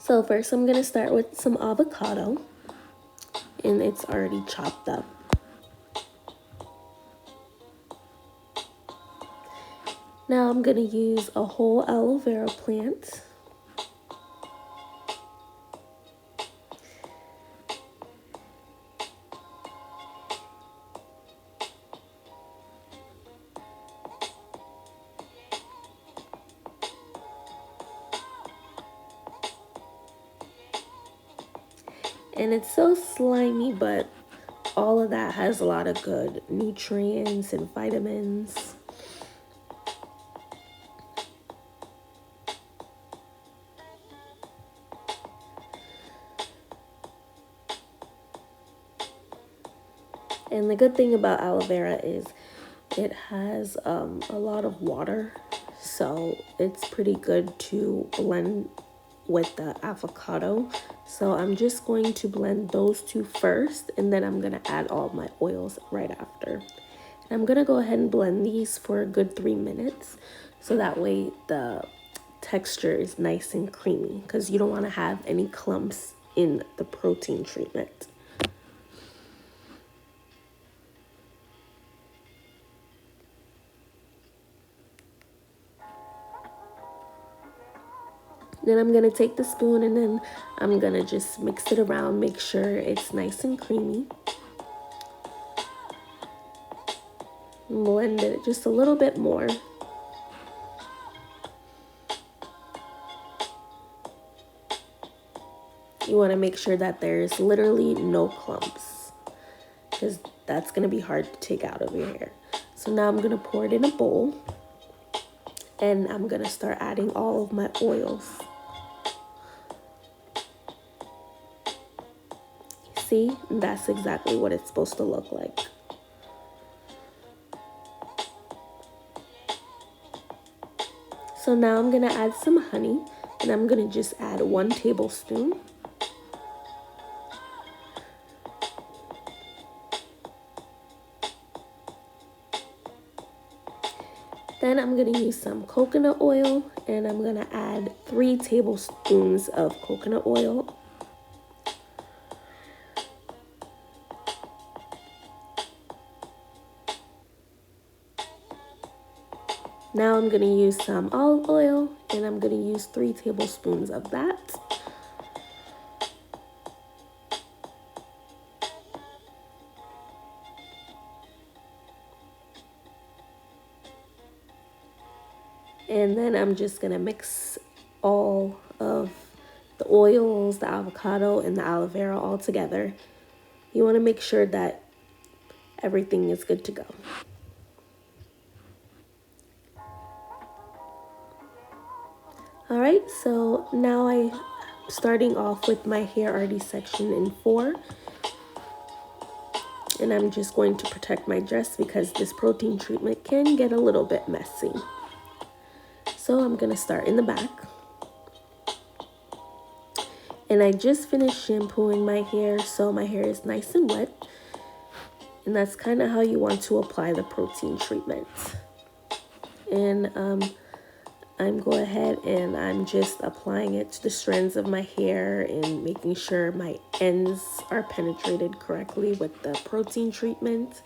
So first I'm gonna start with some avocado, and it's already chopped up. Now I'm gonna use a whole aloe vera plant. And it's so slimy, but all of that has a lot of good nutrients and vitamins. And the good thing about aloe vera is it has a lot of water, so it's pretty good to blend with the avocado. So I'm just going to blend those two first, and then I'm gonna add all my oils right after. And I'm gonna go ahead and blend these for a good 3 minutes, so that way the texture is nice and creamy, because you don't want to have any clumps in the protein treatment. Then I'm going to take the spoon and then I'm going to just mix it around, make sure it's nice and creamy. Blend it just a little bit more. You want to make sure that there's literally no clumps, because that's going to be hard to take out of your hair. So now I'm going to pour it in a bowl, and I'm going to start adding all of my oils. See, that's exactly what it's supposed to look like. So now I'm gonna add some honey, and I'm gonna just add 1 tablespoon. Then I'm gonna use some coconut oil, and I'm gonna add 3 tablespoons of coconut oil. Now I'm going to use some olive oil, and I'm going to use 3 tablespoons of that. And then I'm just going to mix all of the oils, the avocado, and the aloe vera all together. You want to make sure that everything is good to go. Alright, so now I'm starting off with my hair already sectioned in 4. And I'm just going to protect my dress because this protein treatment can get a little bit messy. So I'm going to start in the back. And I just finished shampooing my hair, so my hair is nice and wet. And that's kind of how you want to apply the protein treatment. And I'm going ahead and I'm just applying it to the strands of my hair and making sure my ends are penetrated correctly with the protein treatment.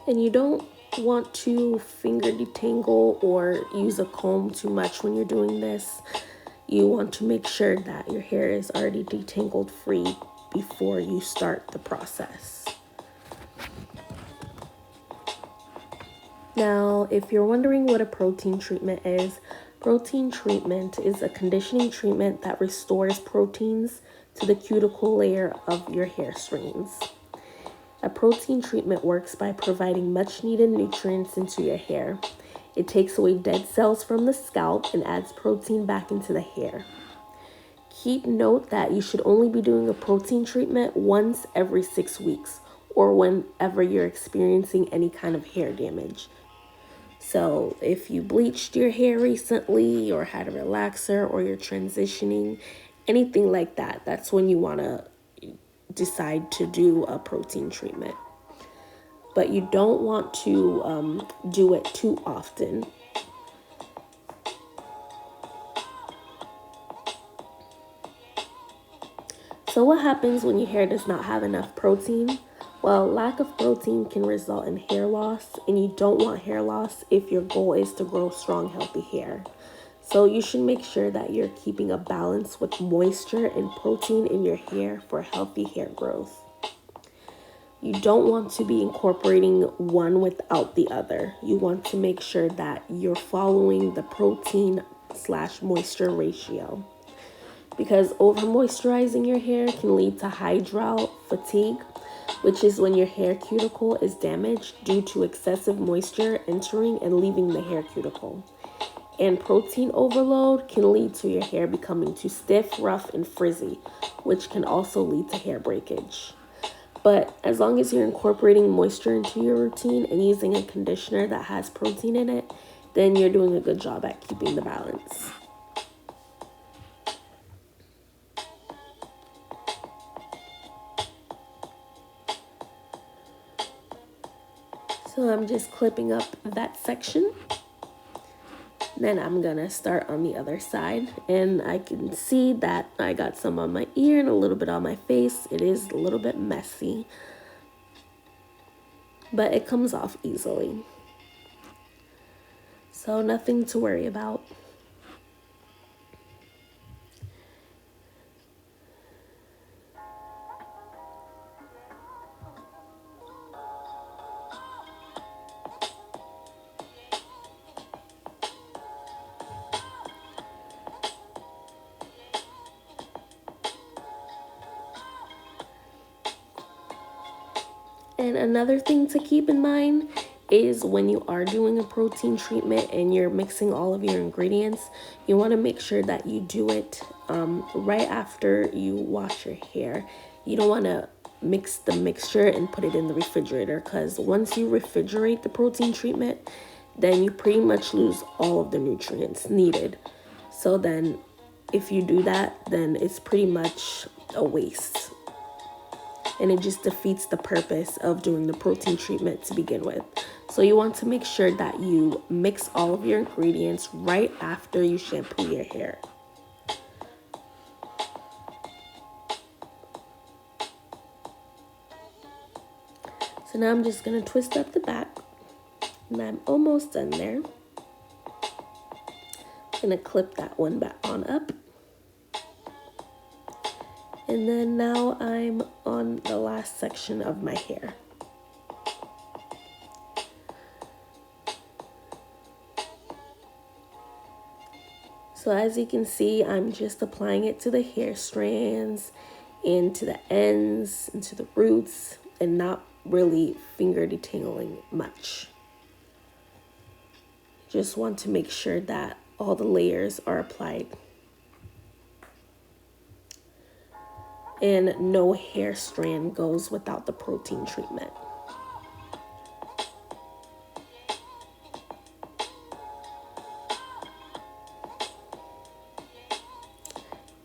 And you don't want to finger detangle or use a comb too much when you're doing this. You want to make sure that your hair is already detangled free before you start the process. Now, if you're wondering what a protein treatment is a conditioning treatment that restores proteins to the cuticle layer of your hair strands. A protein treatment works by providing much needed nutrients into your hair. It takes away dead cells from the scalp and adds protein back into the hair. Keep note that you should only be doing a protein treatment once every 6 weeks or whenever you're experiencing any kind of hair damage. So if you bleached your hair recently or had a relaxer or you're transitioning, anything like that, that's when you want to decide to do a protein treatment. but you don't want to do it too often. So what happens when your hair does not have enough protein? Well, lack of protein can result in hair loss, and you don't want hair loss if your goal is to grow strong, healthy hair. So you should make sure that you're keeping a balance with moisture and protein in your hair for healthy hair growth. You don't want to be incorporating one without the other. You want to make sure that you're following the protein/moisture ratio, because over moisturizing your hair can lead to hydral fatigue, which is when your hair cuticle is damaged due to excessive moisture entering and leaving the hair cuticle. And protein overload can lead to your hair becoming too stiff, rough, and frizzy, which can also lead to hair breakage. But as long as you're incorporating moisture into your routine and using a conditioner that has protein in it, then you're doing a good job at keeping the balance. So I'm just clipping up that section. Then I'm gonna start on the other side, and I can see that I got some on my ear and a little bit on my face. It is a little bit messy, but it comes off easily. So nothing to worry about. And another thing to keep in mind is when you are doing a protein treatment and you're mixing all of your ingredients, you want to make sure that you do it right after you wash your hair. You don't want to mix the mixture and put it in the refrigerator, because once you refrigerate the protein treatment, then you pretty much lose all of the nutrients needed. So then if you do that, then it's pretty much a waste. And it just defeats the purpose of doing the protein treatment to begin with. So you want to make sure that you mix all of your ingredients right after you shampoo your hair. So now I'm just going to twist up the back, and I'm almost done there. I'm going to clip that one back on up. And then now I'm on the last section of my hair. So as you can see, I'm just applying it to the hair strands, and to the ends, and to the roots, and not really finger detangling much. Just want to make sure that all the layers are applied. And no hair strand goes without the protein treatment.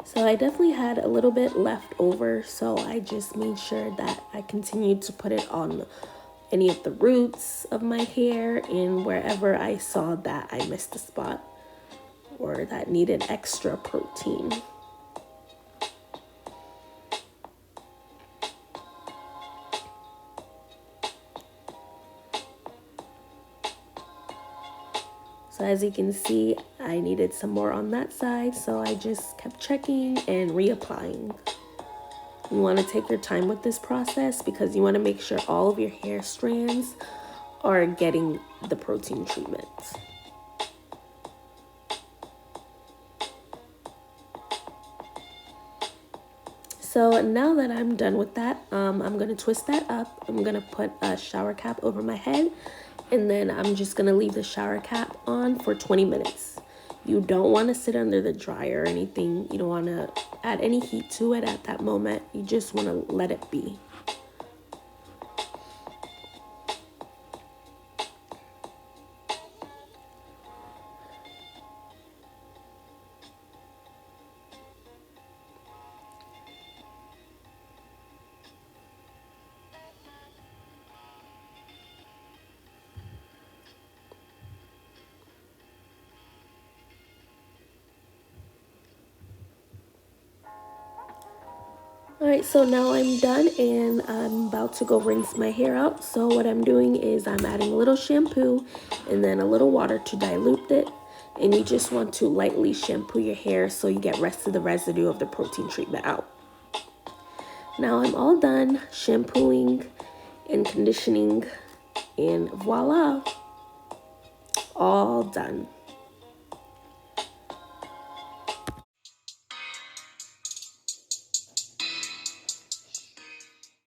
So I definitely had a little bit left over, so I just made sure that I continued to put it on any of the roots of my hair and wherever I saw that I missed a spot or that needed extra protein. So as you can see, I needed some more on that side, so I just kept checking and reapplying. You want to take your time with this process because you want to make sure all of your hair strands are getting the protein treatment. So now that I'm done with that, I'm going to twist that up. I'm going to put a shower cap over my head, and then I'm just going to leave the shower cap on for 20 minutes. You don't want to sit under the dryer or anything. You don't want to add any heat to it at that moment. You just want to let it be. Alright, so now I'm done and I'm about to go rinse my hair out. So what I'm doing is I'm adding a little shampoo and then a little water to dilute it. And you just want to lightly shampoo your hair so you get rest of the residue of the protein treatment out. Now I'm all done shampooing and conditioning, and voila, all done.